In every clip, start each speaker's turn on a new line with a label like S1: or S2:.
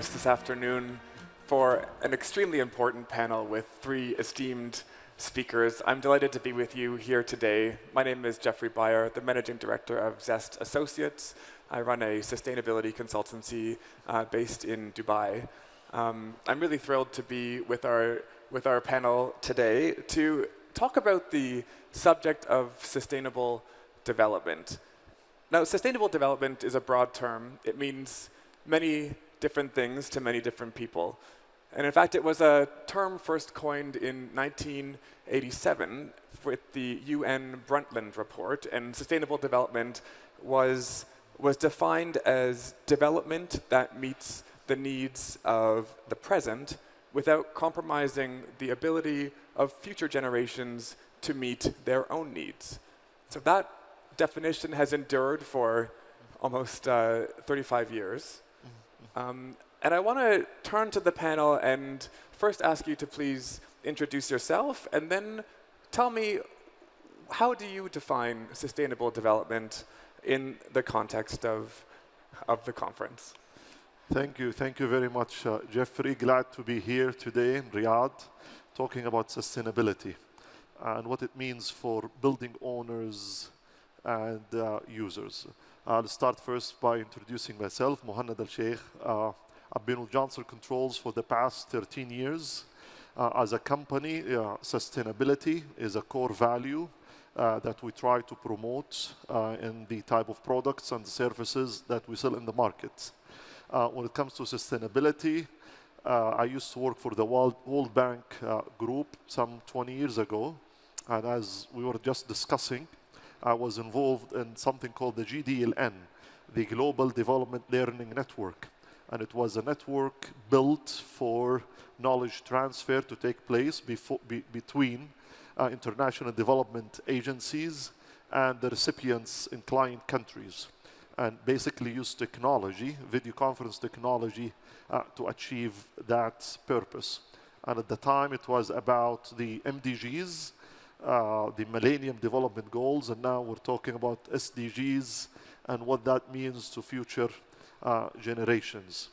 S1: us this afternoon for an extremely important panel with three esteemed speakers. I'm delighted to be with you here today. My name is Jeffrey Beyer, the Managing Director of Zest Associates. I run a sustainability consultancy based in Dubai. I'm really thrilled to be with our panel today to talk about the subject of sustainable development. Now, sustainable development is a broad term. It means many different things to many different people. And in fact, it was a term first coined in 1987 with the UN Brundtland Report, and sustainable development was defined as development that meets the needs of the present without compromising the ability of future generations to meet their own needs. So that definition has endured for almost 35 years. And I want to turn to the panel and first ask you to please introduce yourself, and then tell me, how do you define sustainable development in the context of the conference?
S2: Thank you very much, Jeffrey. Glad to be here today in Riyadh, talking about sustainability and what it means for building owners and users. I'll start first by introducing myself, Mohanad AlShaikh. I've been with Johnson Controls for the past 13 years. As a company, sustainability is a core value that we try to promote in the type of products and services that we sell in the market. When it comes to sustainability, I used to work for the World Bank group some 20 years ago. And as we were just discussing, I was involved in something called the GDLN, the Global Development Learning Network. And it was a network built for knowledge transfer to take place between international development agencies and the recipients in client countries. And basically use technology, video conference technology, to achieve that purpose. And at the time, it was about the MDGs, the Millennium Development Goals, and now we're talking about SDGs and what that means to future generations.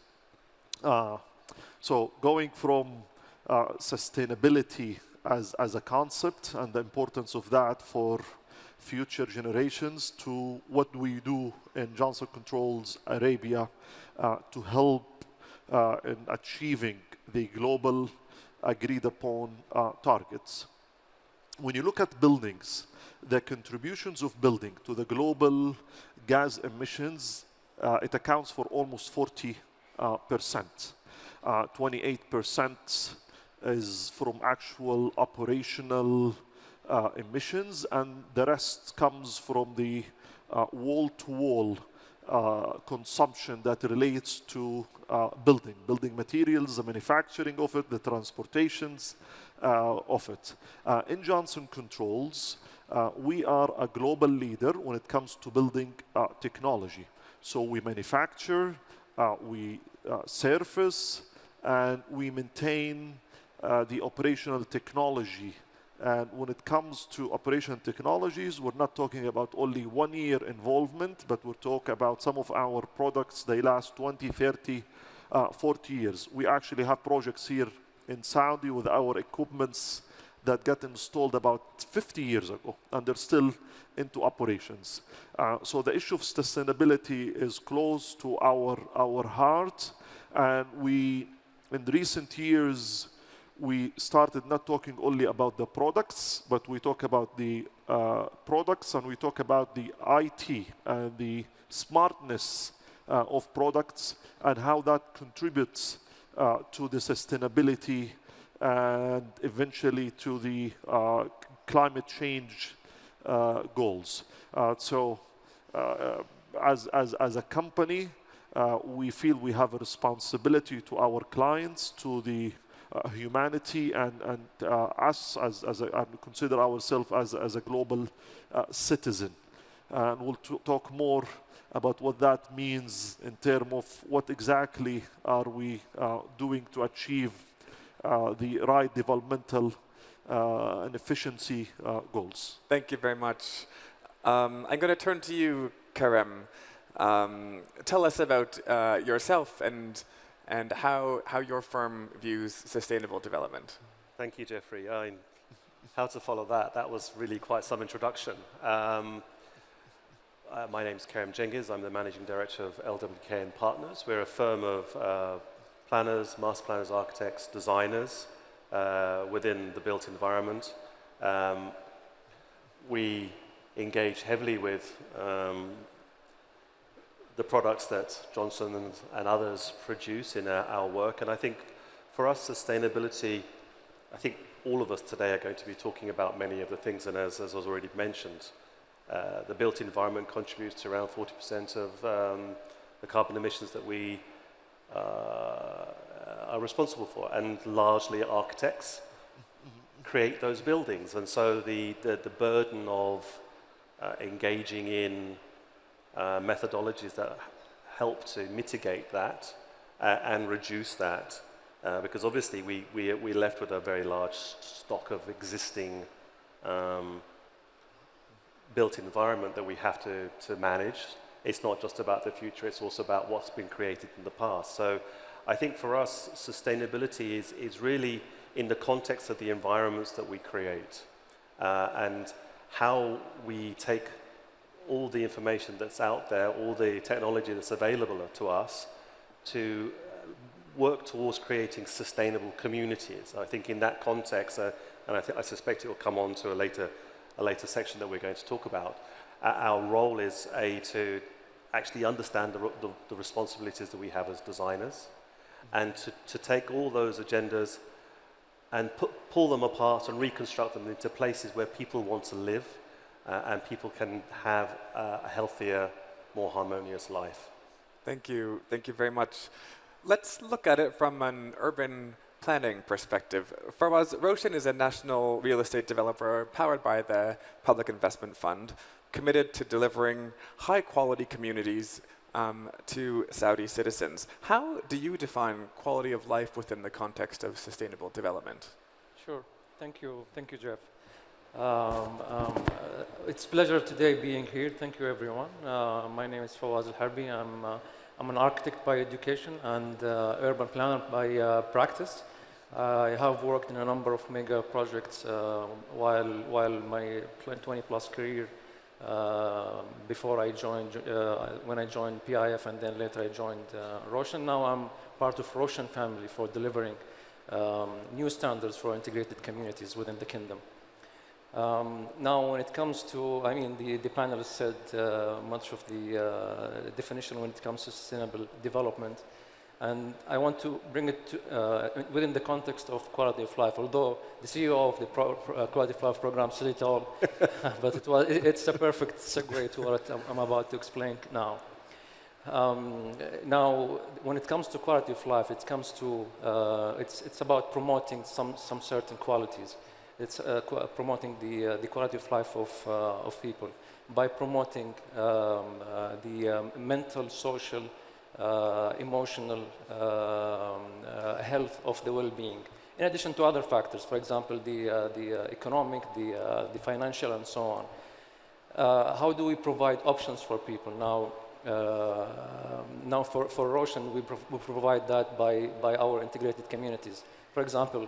S2: So going from sustainability as a concept and the importance of that for future generations to what we do in Johnson Controls Arabia to help in achieving the global agreed upon targets. When you look at buildings, the contributions of building to the global gas emissions, it accounts for almost 40%. 28% is from actual operational emissions, and the rest comes from the wall-to-wall consumption that relates to building materials, the manufacturing of it, the transportations of it. In Johnson Controls, we are a global leader when it comes to building technology. So we manufacture, we surface, and we maintain the operational technology. And when it comes to operational technologies, we're not talking about only 1 year involvement, but we're talking about some of our products, they last 20, 30, 40 years. We actually have projects here in Saudi with our equipments that got installed about 50 years ago, and they're still into operations. So the issue of sustainability is close to our heart, and in recent years, we started not talking only about the products, but we talk about the products, and we talk about the IT and the smartness of products and how that contributes to the sustainability and eventually to the climate change goals. So as a company, we feel we have a responsibility to our clients, to the humanity, and us and consider ourselves as a global citizen. And we'll talk more about what that means in terms of what exactly are we doing to achieve the right developmental and efficiency goals.
S1: Thank you very much. I'm going to turn to you, Karem. Tell us about yourself and and how your firm views sustainable development.
S3: Thank you, Jeffrey. How to follow that? That was really quite some introduction. My name is Kerem Cengiz. I'm the Managing Director of LWK and Partners. We're a firm of planners, master planners, architects, designers within the built environment. We engage heavily with the products that Johnson and others produce in our work. And I think for us, sustainability, I think all of us today are going to be talking about many of the things, and as was already mentioned, the built environment contributes to around 40% of the carbon emissions that we are responsible for, and largely architects create those buildings. And so the burden of engaging in methodologies that help to mitigate that and reduce that, because obviously we're left with a very large stock of existing built environment that we have to manage. It's not just about the future, it's also about what's been created in the past. So I think for us, sustainability is really in the context of the environments that we create, and how we take all the information that's out there, all the technology that's available to us to work towards creating sustainable communities. I think in that context, and I suspect it will come on to a later section that we're going to talk about, our role is to actually understand the responsibilities that we have as designers, and to take all those agendas and pull them apart and reconstruct them into places where people want to live, and people can have a healthier, more harmonious life.
S1: Thank you very much. Let's look at it from an urban planning perspective. For us, Roshan is a national real estate developer powered by the Public Investment Fund, committed to delivering high-quality communities to Saudi citizens. How do you define quality of life within the context of sustainable development?
S4: Sure. Thank you, Jeff. It's a pleasure today being here. Thank you, everyone. My name is Fawaz Al-Harbi. I'm an architect by education and urban planner by practice. I have worked in a number of mega projects while my 20-plus career before I joined, when I joined PIF, and then later I joined Roshan. Now I'm part of Roshan family for delivering new standards for integrated communities within the kingdom. Now, when it comes to, the panelists said much of the definition when it comes to sustainable development, and I want to bring it to, within the context of quality of life. Although the CEO of the Quality of Life program said it all, but it's a perfect segue to what I'm about to explain now. Now, when it comes to quality of life, it comes to it's about promoting some certain qualities. It's promoting the quality of life of people by promoting the mental, social, emotional health of the well-being, in addition to other factors, for example, the economic, the financial, and so on. How do we provide options for people? Now for Roshan, we provide that by our integrated communities. For example,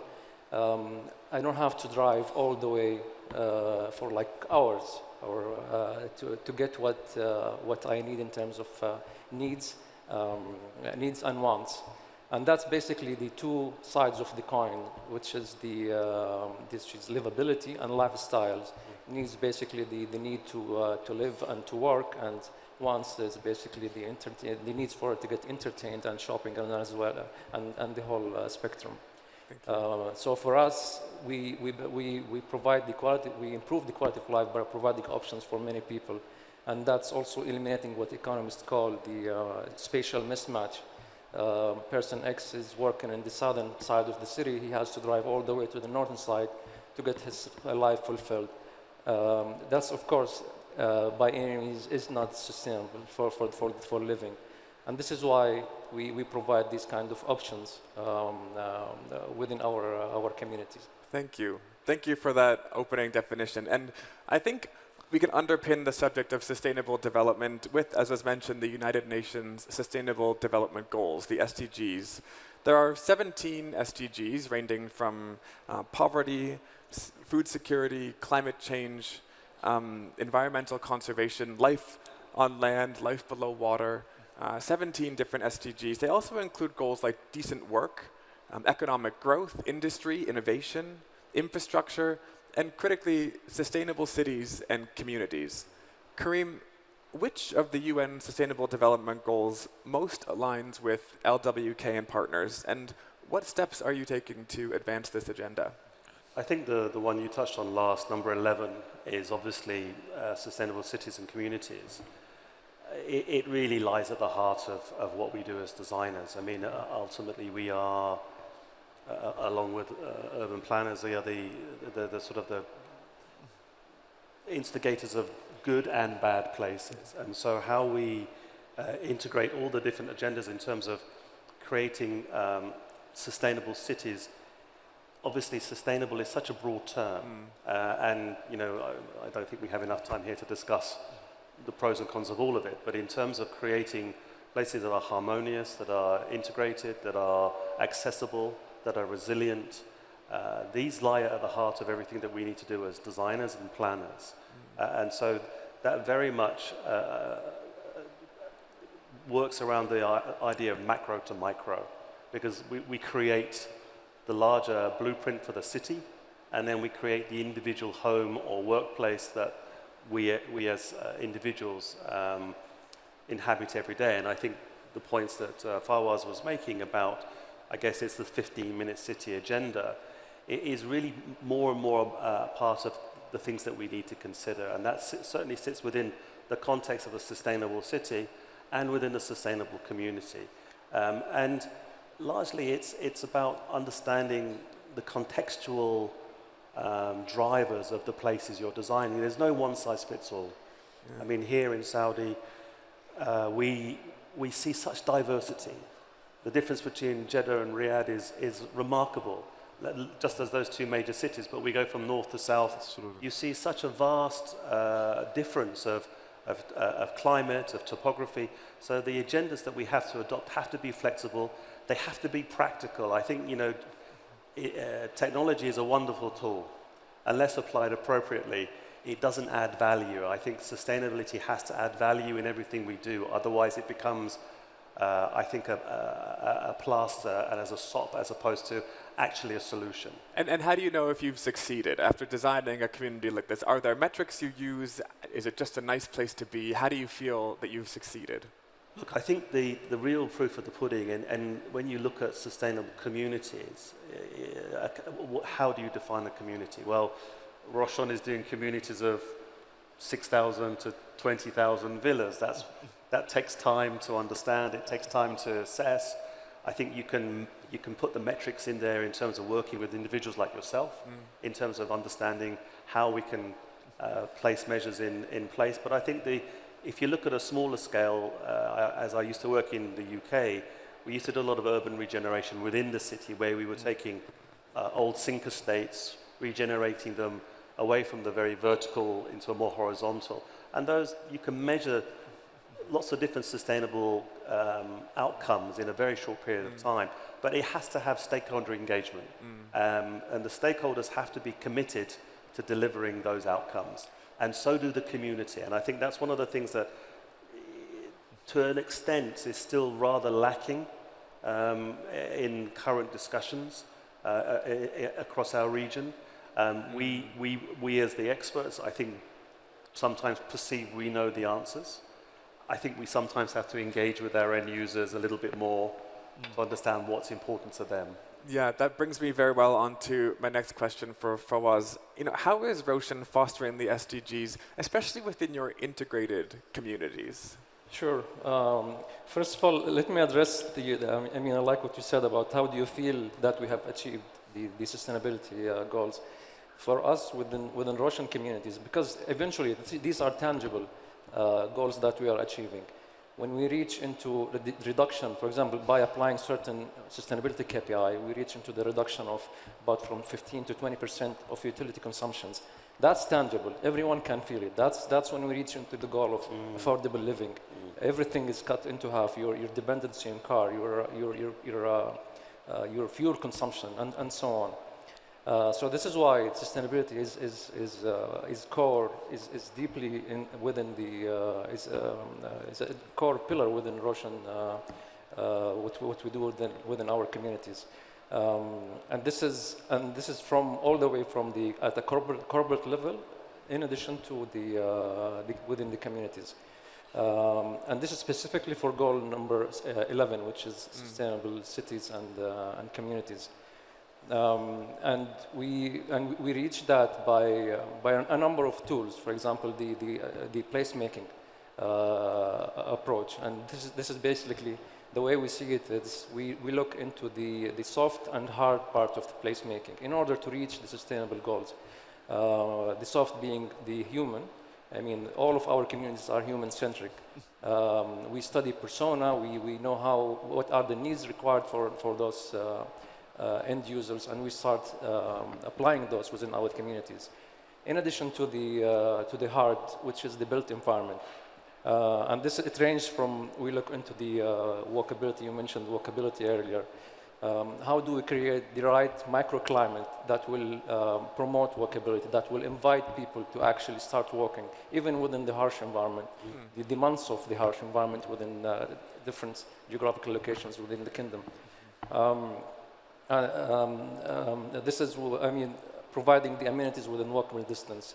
S4: I don't have to drive all the way for like hours or to get what I need in terms of needs and wants. And that's basically the two sides of the coin, which is this is livability and lifestyles. Needs basically the need to live and to work, and wants is basically the needs to get entertained and shopping and as well, and the whole spectrum. So for us, we provide the quality, we improve the quality of life by providing options for many people, and that's also eliminating what economists call the spatial mismatch. Person X is working in the southern side of the city. He has to drive all the way to the northern side to get his life fulfilled. That's, of course, by any means is not sustainable for living. And this is why we provide these kind of options within our communities.
S1: Thank you. Thank you for that opening definition. And I think we can underpin the subject of sustainable development with, as was mentioned, the United Nations Sustainable Development Goals, the SDGs. There are 17 SDGs ranging from poverty, food security, climate change, environmental conservation, life on land, life below water, 17 different SDGs. They also include goals like decent work, economic growth, industry, innovation, infrastructure, and critically, sustainable cities and communities. Kareem, which of the UN Sustainable Development Goals most aligns with LWK and partners, and what steps are you taking to advance this agenda?
S3: I think the one you touched on last, number 11, is obviously sustainable cities and communities. It really lies at the heart of what we do as designers. I mean, ultimately we are, along with urban planners, we are the sort of the instigators of good and bad places. And so how we integrate all the different agendas in terms of creating sustainable cities. Obviously, sustainable is such a broad term, and you know, I don't think we have enough time here to discuss the pros and cons of all of it. But in terms of creating places that are harmonious, that are integrated, that are accessible, that are resilient, these lie at the heart of everything that we need to do as designers and planners. And so that very much works around the idea of macro to micro, because we create the larger blueprint for the city, and then we create the individual home or workplace that we as individuals inhabit every day. And I think the points that Fawaz was making about, I guess it's the 15-minute city agenda, it is really more and more part of the things that we need to consider. And that certainly sits within the context of a sustainable city and within a sustainable community. And largely it's about understanding the contextual drivers of the places you're designing. There's no one-size-fits-all. Yeah. I mean, here in Saudi, we see such diversity. The difference between Jeddah and Riyadh is remarkable, just as those two major cities, but we go from north to south. Absolutely. You see such a vast difference of climate, of topography. So the agendas that we have to adopt have to be flexible. They have to be practical. I think, you know, technology is a wonderful tool. Unless applied appropriately, it doesn't add value. I think sustainability has to add value in everything we do. Otherwise, it becomes, I think, a plaster and as a sop, as opposed to actually a solution.
S1: And how do you know if you've succeeded after designing a community like this? Are there metrics you use? Is it just a nice place to be? How do you feel that you've succeeded?
S3: Look, I think the real proof of the pudding, and when you look at sustainable communities, how do you define a community? Well, Roshan is doing communities of 6,000 to 20,000 villas. That takes time to understand. It takes time to assess. I think you can put the metrics in there in terms of working with individuals like yourself, in terms of understanding how we can place measures in place. But I think if you look at a smaller scale, as I used to work in the UK, we used to do a lot of urban regeneration within the city, where we were taking old sink estates, regenerating them away from the very vertical into a more horizontal. And those, you can measure lots of different sustainable outcomes in a very short period of time, but it has to have stakeholder engagement. And the stakeholders have to be committed to delivering those outcomes. And so do the community. And I think that's one of the things that, to an extent, is still rather lacking in current discussions across our region. We as the experts, I think, sometimes perceive we know the answers. I think we sometimes have to engage with our end users a little bit more to understand what's important to them.
S1: Yeah, that brings me very well on to my next question for Fawaz. You know, how is Roshan fostering the SDGs, especially within your integrated communities?
S4: Sure. First of all, let me address I mean, I like what you said about how do you feel that we have achieved the sustainability goals. For us within Roshan communities, because eventually these are tangible goals that we are achieving. When we reach into the reduction, for example, by applying certain sustainability KPI, we reach into the reduction of about from 15 to 20% of utility consumptions. That's tangible. Everyone can feel it. That's when we reach into the goal of affordable living. Everything is cut into half. Your dependency on car, your fuel consumption, and so on. So this is why sustainability is core, is deeply within the is a core pillar within Roshan, what we do within our communities, and this is from all the way from at the corporate level, in addition to the within the communities, and this is specifically for goal number 11, which is sustainable cities and communities. And we reach that by a number of tools. For example, the placemaking approach, and this is basically the way we see it. Is we look into the soft and hard part of the placemaking in order to reach the sustainable goals. The soft being the human. I mean, all of our communities are human-centric. We study persona. We know what are the needs required for those. End users, and we start applying those within our communities. In addition to the hard, which is the built environment, and it ranges from, we look into the walkability. You mentioned walkability earlier. How do we create the right microclimate that will promote walkability, that will invite people to actually start walking, even within the harsh environment, the demands of the harsh environment within different geographical locations within the kingdom. This is, I mean, providing the amenities within walkable distance.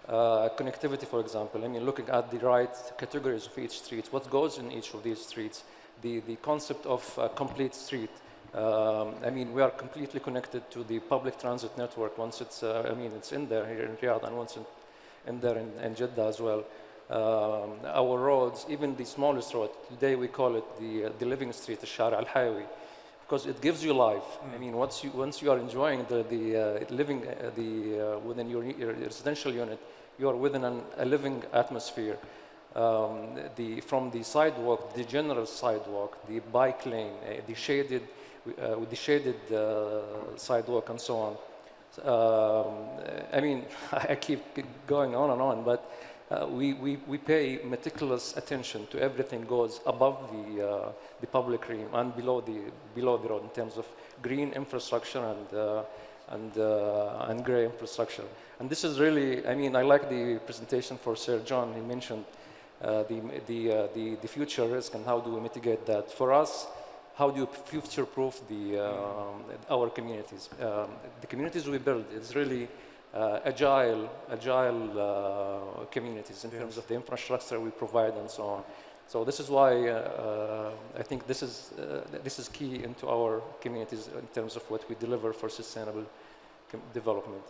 S4: Connectivity, for example, I mean, looking at the right categories of each street, what goes in each of these streets, the concept of a complete street. I mean, we are completely connected to the public transit network once it's, I mean, it's in there here in Riyadh, and once in there in Jeddah as well. Our roads, even the smallest road, today we call it the living street, the Shara al-Highway, because it gives you life. I mean, once you are enjoying the living within your residential unit, you are within a living atmosphere. From the sidewalk, the general sidewalk, the bike lane, the shaded sidewalk, and so on. I mean, I keep going on, but we pay meticulous attention to everything goes above the public realm and below the road in terms of green infrastructure and grey infrastructure. And this is really, I mean, I like the presentation for Sir John. He mentioned the future risk and how do we mitigate that. For us, how do you future-proof our communities? The communities we build is really agile communities in terms of the infrastructure we provide and so on. So this is why I think this is key into our communities in terms of what we deliver for sustainable development.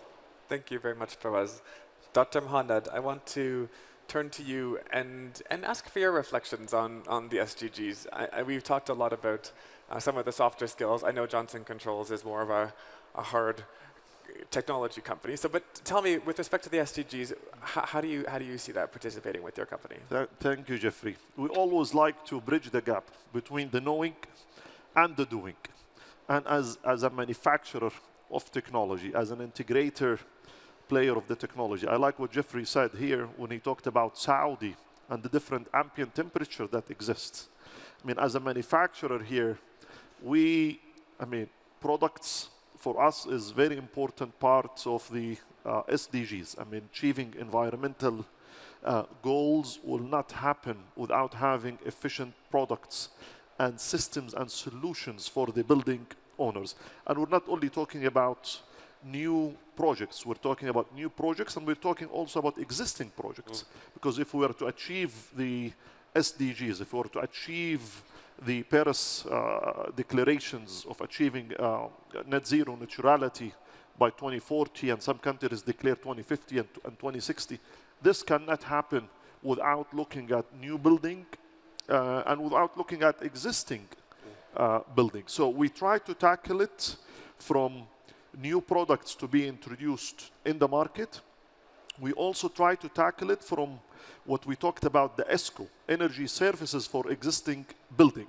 S1: Thank you very much, Fawaz. Dr. Mohanad, I want to turn to you and ask for your reflections on the SDGs. We've talked a lot about some of the softer skills. I know Johnson Controls is more of a hard technology company. So, but tell me, with respect to the SDGs, how do you see that participating with your company?
S2: Thank you, Jeffrey. We always like to bridge the gap between the knowing and the doing. And as a manufacturer of technology, as an integrator player of the technology, I like what Jeffrey said here when he talked about Saudi and the different ambient temperature that exists. I mean, as a manufacturer here, products for us is very important part of the SDGs. I mean, achieving environmental goals will not happen without having efficient products and systems and solutions for the building owners. And we're not only talking about new projects, we're talking about new projects, and we're talking also about existing projects. Because if we were to achieve the SDGs, if we were to achieve the Paris declarations of achieving net zero neutrality by 2040, and some countries declare 2050 and 2060, this cannot happen without looking at new building and without looking at existing buildings. So we try to tackle it from new products to be introduced in the market, We also try to tackle it from what we talked about, the ESCO, energy services for existing building.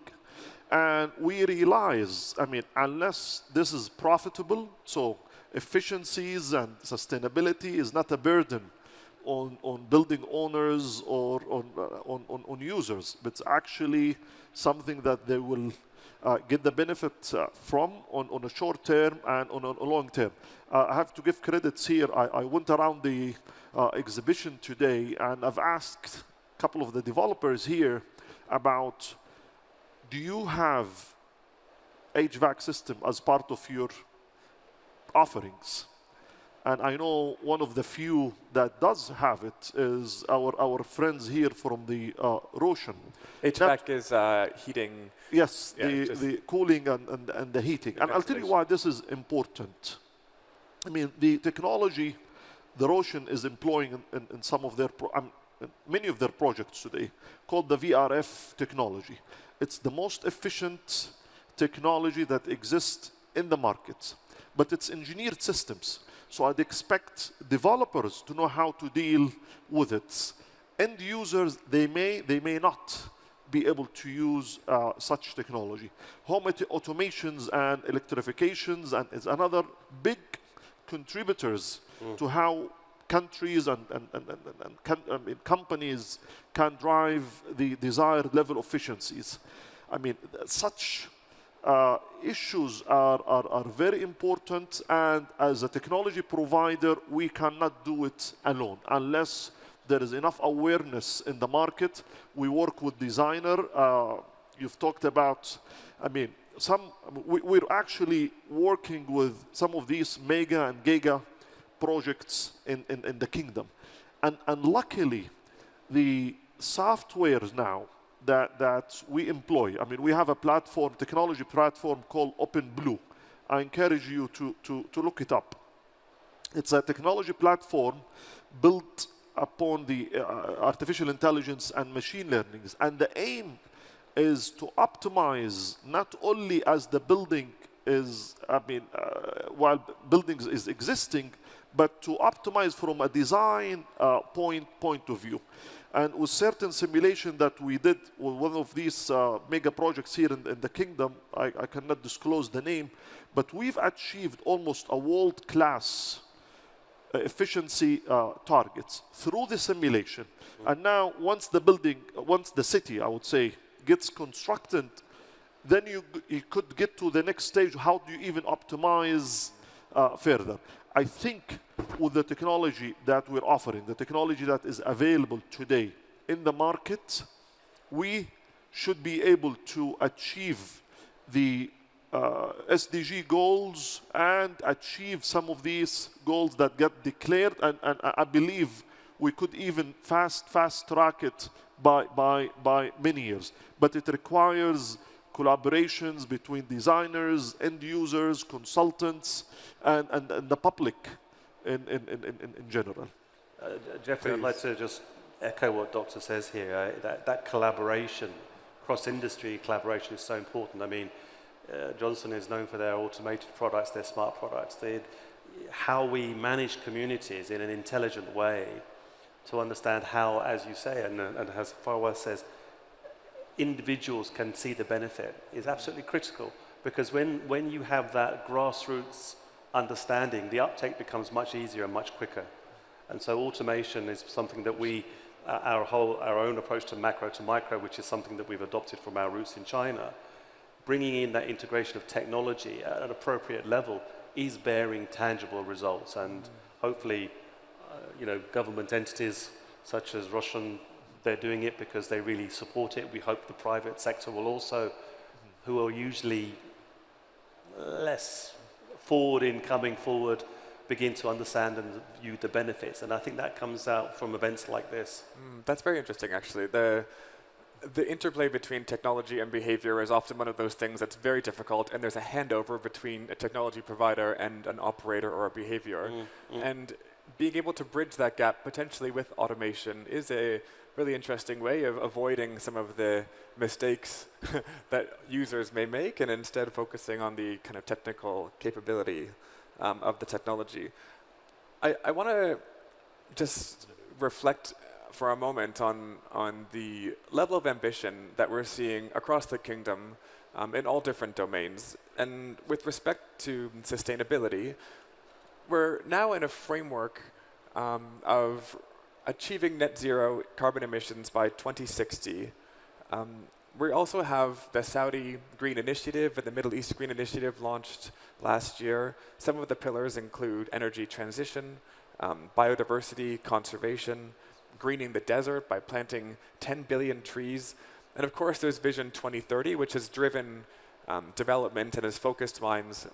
S2: And we realize, I mean, unless this is profitable, so efficiencies and sustainability is not a burden on building owners or on users, but it's actually something that they will get the benefit from on a short term and on a long term. I have to give credits here. I went around the exhibition today and I've asked a couple of the developers here about, do you have HVAC system as part of your offerings? And I know one of the few that does have it is our friends here from the Roshan.
S1: HVAC is heating.
S2: Yes,
S1: Yeah,
S2: the cooling and the heating. And I'll tell you why this is important. I mean, the technology the Roshan is employing in some of their, many of their projects today, called the VRF technology. It's the most efficient technology that exists in the market, but it's engineered systems. So I'd expect developers to know how to deal with it. End users, they may not be able to use such technology. Home automations and electrifications and is another big contributors to how countries and companies can drive the desired level of efficiencies. I mean, such issues are very important, and as a technology provider, we cannot do it alone unless there is enough awareness in the market. We work with designer. You've talked about, I mean, we're actually working with some of these mega and giga projects in the kingdom. And luckily, the softwares now that we employ, I mean, we have a platform, technology platform called OpenBlue. I encourage you to look it up. It's a technology platform built upon the artificial intelligence and machine learning. And the aim is to optimize not only as the building is, while buildings is existing, but to optimize from a design point of view. And with certain simulation that we did with one of these mega projects here in the kingdom, I cannot disclose the name, but we've achieved almost a world-class efficiency targets through the simulation. And now once the city, I would say, gets constructed, then you could get to the next stage. How do you even optimize further? I think with the technology that we're offering, the technology that is available today in the market, we should be able to achieve the SDG goals and achieve some of these goals that get declared. And I believe we could even fast track it by many years. But it requires collaborations between designers, end users, consultants, and the public in general.
S3: Jeffrey, I'd like to just echo what Doctor says here. That collaboration, cross-industry collaboration is so important. I mean, Johnson is known for their automated products, their smart products. How we manage communities in an intelligent way to understand how, as you say, and as Farwa says, individuals can see the benefit is absolutely critical, because when you have that grassroots understanding, the uptake becomes much easier and much quicker. And so automation is something that our own approach to macro to micro, which is something that we've adopted from our roots in China, bringing in that integration of technology at an appropriate level is bearing tangible results. And hopefully, government entities such as Roshan, they're doing it because they really support it. We hope the private sector will also, who are usually less forward in coming forward, begin to understand and view the benefits. And I think that comes out from events like this.
S1: That's very interesting, actually. The interplay between technology and behavior is often one of those things that's very difficult, and there's a handover between a technology provider and an operator or a behavior. And being able to bridge that gap potentially with automation is a really interesting way of avoiding some of the mistakes that users may make, and instead focusing on the kind of technical capability of the technology. I want to just reflect for a moment on the level of ambition that we're seeing across the kingdom in all different domains. And with respect to sustainability, we're now in a framework of achieving net zero carbon emissions by 2060. We also have the Saudi Green Initiative and the Middle East Green Initiative launched last year. Some of the pillars include energy transition, biodiversity conservation, greening the desert by planting 10 billion trees. And of course, there's Vision 2030, which has driven development and has focused minds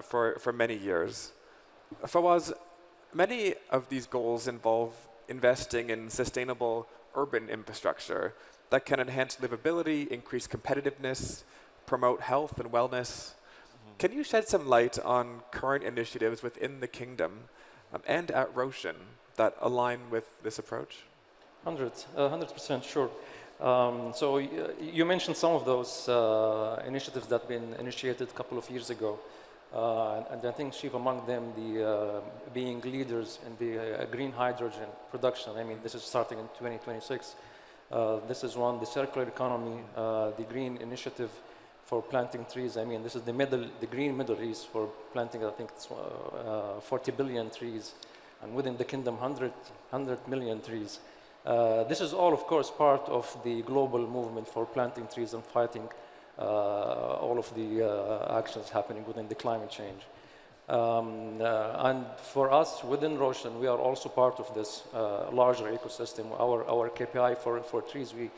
S1: for many years. Fawaz, many of these goals involve investing in sustainable urban infrastructure that can enhance livability, increase competitiveness, promote health and wellness. Can you shed some light on current initiatives within the kingdom and at Roshan that align with this approach?
S4: 100% sure. So you mentioned some of those initiatives that have been initiated a couple of years ago. And I think chief among them, the being leaders in the green hydrogen production. I mean, this is starting in 2026. This is one, the circular economy, the green initiative for planting trees. I mean, this is the green Middle East for planting, I think it's 40 billion trees, and within the kingdom, 100 million trees. This is all, of course, part of the global movement for planting trees and fighting all of the actions happening within the climate change. And for us, within Roshan, we are also part of this larger ecosystem. Our KPI for trees, we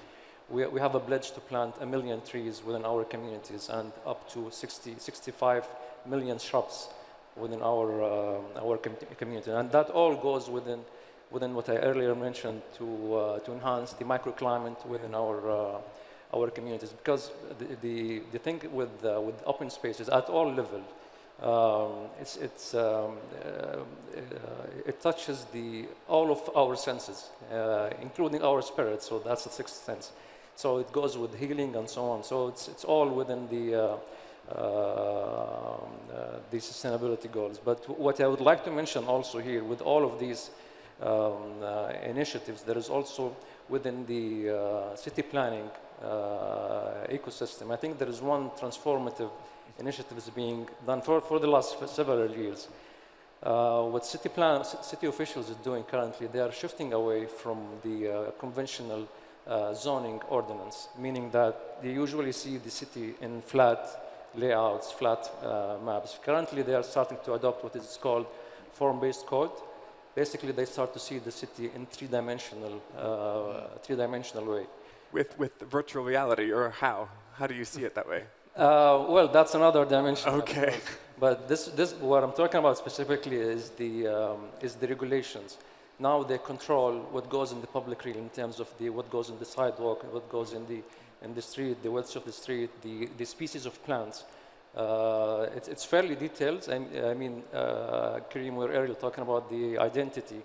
S4: have a pledge to plant 1 million trees within our communities and up to 65 million shrubs within our community. And that all goes within what I earlier mentioned to enhance the microclimate within our communities. Because the thing with open spaces at all levels, it touches all of our senses, including our spirit. So that's the sixth sense. So it goes with healing and so on. So it's all within the sustainability goals. But what I would like to mention also here, with all of these initiatives, there is also within the city planning ecosystem. I think there is one transformative initiative is being done for the last several years. What city officials are doing currently, they are shifting away from the conventional zoning ordinance, meaning that they usually see the city in flat layouts, flat maps. Currently, they are starting to adopt what is called form-based code. Basically, they start to see the city in three-dimensional way.
S1: With virtual reality, or how? How do you see it that way?
S4: Well, that's another dimension.
S1: Okay.
S4: But this what I'm talking about specifically is the regulations. Now they control what goes in the public realm in terms of what goes in the sidewalk, what goes in the street, the width of the street, the species of plants. It's fairly detailed. I mean, Kareem, we were earlier talking about the identity.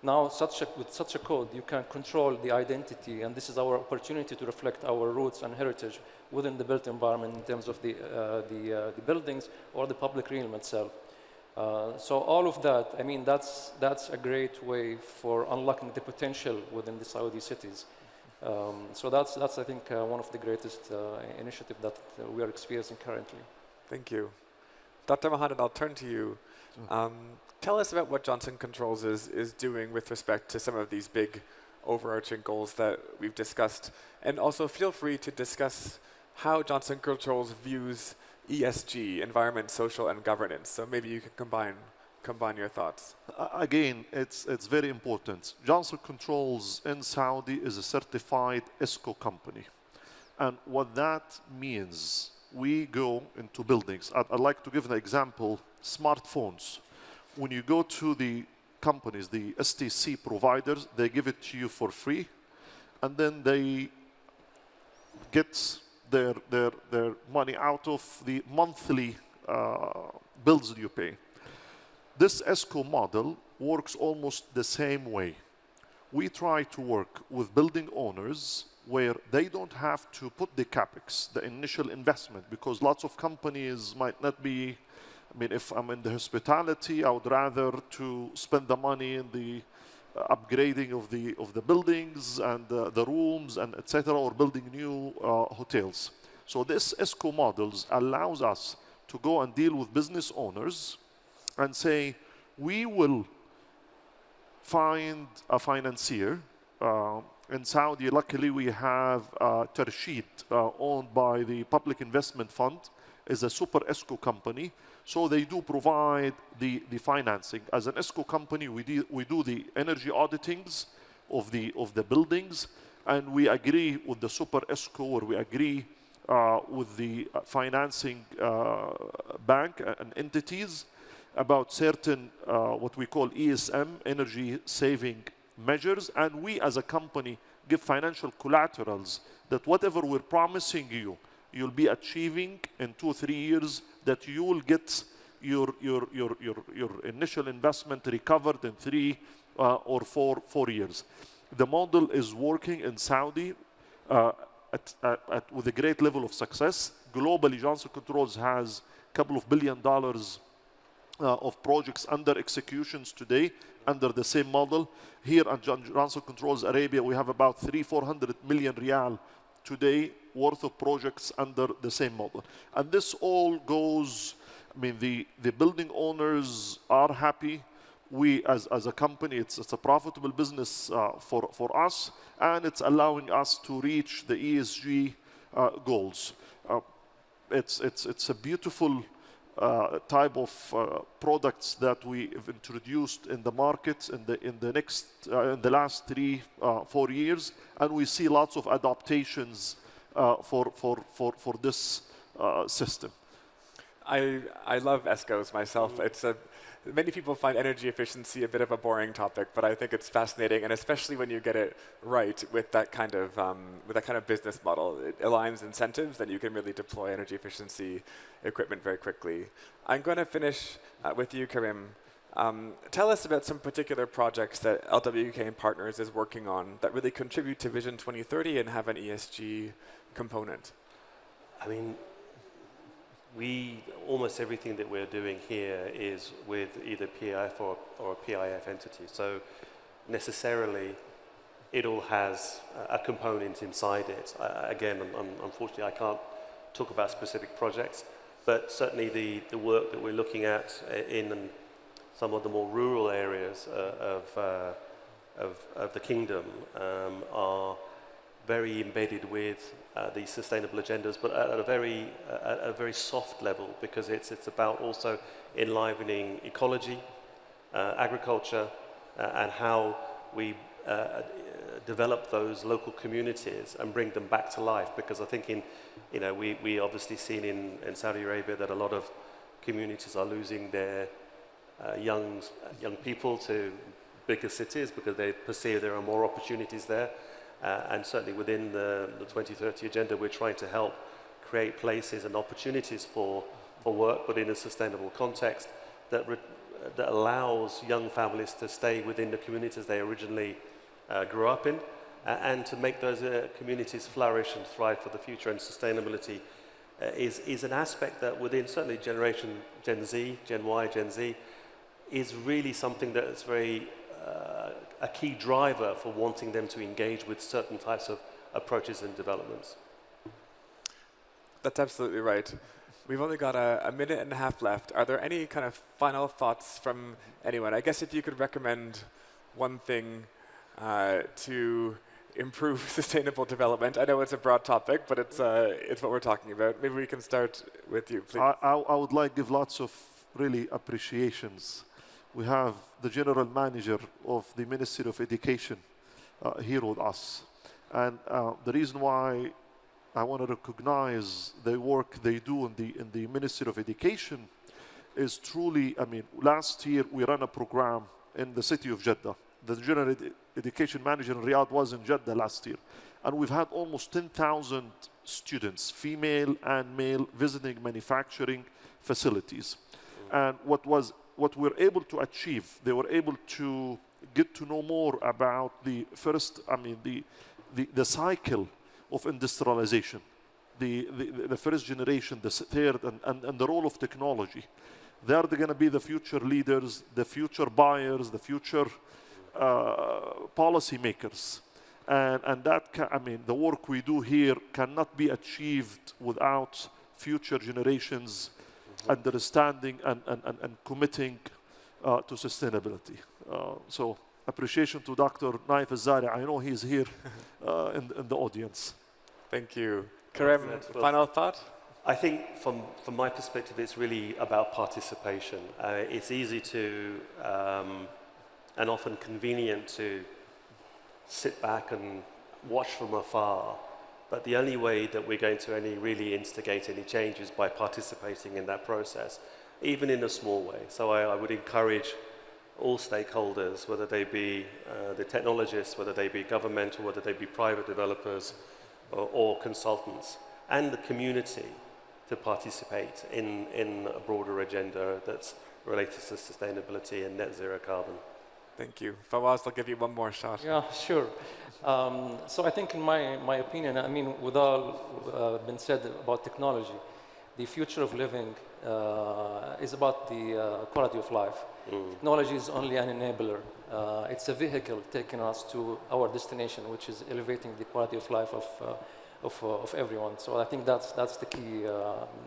S4: Now, with such a code, you can control the identity, and this is our opportunity to reflect our roots and heritage within the built environment in terms of the buildings or the public realm itself. So all of that, I mean, that's a great way for unlocking the potential within the Saudi cities. So that's I think one of the greatest initiatives that we are experiencing currently.
S1: Thank you. Dr. Mohanad, I'll turn to you. Tell us about what Johnson Controls is doing with respect to some of these big overarching goals that we've discussed. And also feel free to discuss how Johnson Controls views ESG, environment, social, and governance. So maybe you can combine your thoughts.
S2: Again, it's very important. Johnson Controls in Saudi is a certified ESCO company. And what that means, we go into buildings. I'd like to give an example, smartphones. When you go to the companies, the STC providers, they give it to you for free, and then they get their money out of the monthly bills that you pay. This ESCO model works almost the same way. We try to work with building owners where they don't have to put the capex, the initial investment, because lots of companies might not be. I mean, if I'm in the hospitality, I would rather to spend the money in the upgrading of the buildings and the rooms and etc., or building new hotels. So this ESCO models allows us to go and deal with business owners and say, we will find a financier. In Saudi, luckily, we have Tershid, owned by the Public Investment Fund, is a super ESCO company. So they do provide the financing. As an ESCO company, we do the energy auditings of the buildings, and we agree with the super ESCO, or we agree with the financing bank and entities about certain what we call ESM, energy saving measures, and we as a company give financial collaterals that whatever we're promising you, you'll be achieving in 2 or 3 years, that you will get your initial investment recovered in 3 or 4 years. The model is working in Saudi with a great level of success. Globally, Johnson Controls has a couple of $1 billion of projects under executions today under the same model. Here at Johnson Controls Arabia, we have about 300-400 million riyal today worth of projects under the same model. And this all goes, I mean, the building owners are happy. We, as a company, it's a profitable business for us, and it's allowing us to reach the ESG goals. It's a beautiful type of products that we have introduced in the market in the last 3-4 years, and we see lots of adaptations for this system.
S1: I love ESCOs myself. Many people find energy efficiency a bit of a boring topic, but I think it's fascinating, and especially when you get it right with that kind of business model. It aligns incentives, and you can really deploy energy efficiency equipment very quickly. I'm going to finish with you, Karim. Tell us about some particular projects that LWK and Partners is working on that really contribute to Vision 2030 and have an ESG component.
S3: I mean, almost everything that we're doing here is with either PIF or a PIF entity. So necessarily, it all has a component inside it. Again, unfortunately, I can't talk about specific projects, but certainly the work that we're looking at in some of the more rural areas of the kingdom are very embedded with the sustainable agendas, but at a very soft level, because it's about also enlivening ecology, agriculture, and how we develop those local communities and bring them back to life. Because I think we obviously seen in Saudi Arabia that a lot of communities are losing their young people to bigger cities because they perceive there are more opportunities there. And certainly within the 2030 agenda, we're trying to help create places and opportunities for work, but in a sustainable context that allows young families to stay within the communities they originally grew up in, and to make those communities flourish and thrive for the future. And sustainability is an aspect that within certainly generation Gen Z, Gen Y, Gen Z, is really something that is very a key driver for wanting them to engage with certain types of approaches and developments.
S1: That's absolutely right. We've only got a minute and a half left. Are there any kind of final thoughts from anyone? I guess if you could recommend one thing to improve sustainable development. I know it's a broad topic, but it's what we're talking about. Maybe we can start with you, please.
S2: I would like to give lots of really appreciations. We have the general manager of the Ministry of Education here with us. And the reason why I want to recognize the work they do in the Ministry of Education is truly, I mean, last year we ran a program in the city of Jeddah. The general education manager in Riyadh was in Jeddah last year. And we've had almost 10,000 students, female and male, visiting manufacturing facilities. And what we're able to achieve, they were able to get to know more about the cycle of industrialization, the first generation, the third, and the role of technology. They're going to be the future leaders, the future buyers, the future policymakers. And that, I mean, the work we do here cannot be achieved without future generations understanding and committing to sustainability. So appreciation to Dr. Naif Al-Zari. I know he's here in the audience.
S1: Thank you. Karim,
S3: Excellent.
S1: final thought?
S3: I think from my perspective, it's really about participation. It's easy to, and often convenient to sit back and watch from afar. But the only way that we're going to really instigate any change is by participating in that process, even in a small way. So I would encourage all stakeholders, whether they be the technologists, whether they be governmental, whether they be private developers or consultants, and the community to participate in a broader agenda that's related to sustainability and net zero carbon.
S1: Thank you. Fawaz, I'll give you one more shot.
S4: Yeah, sure. So I think in my opinion, I mean, with all been said about technology, the future of living is about the quality of life. Technology is only an enabler. It's a vehicle taking us to our destination, which is elevating the quality of life of everyone. So I think that's the key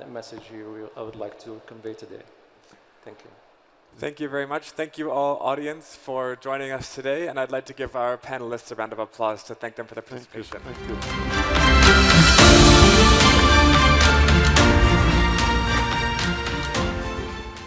S4: message I would like to convey today. Thank you.
S1: Thank you very much. Thank you all, audience, for joining us today. And I'd like to give our panelists a round of applause to thank them for their participation.
S2: Thank you.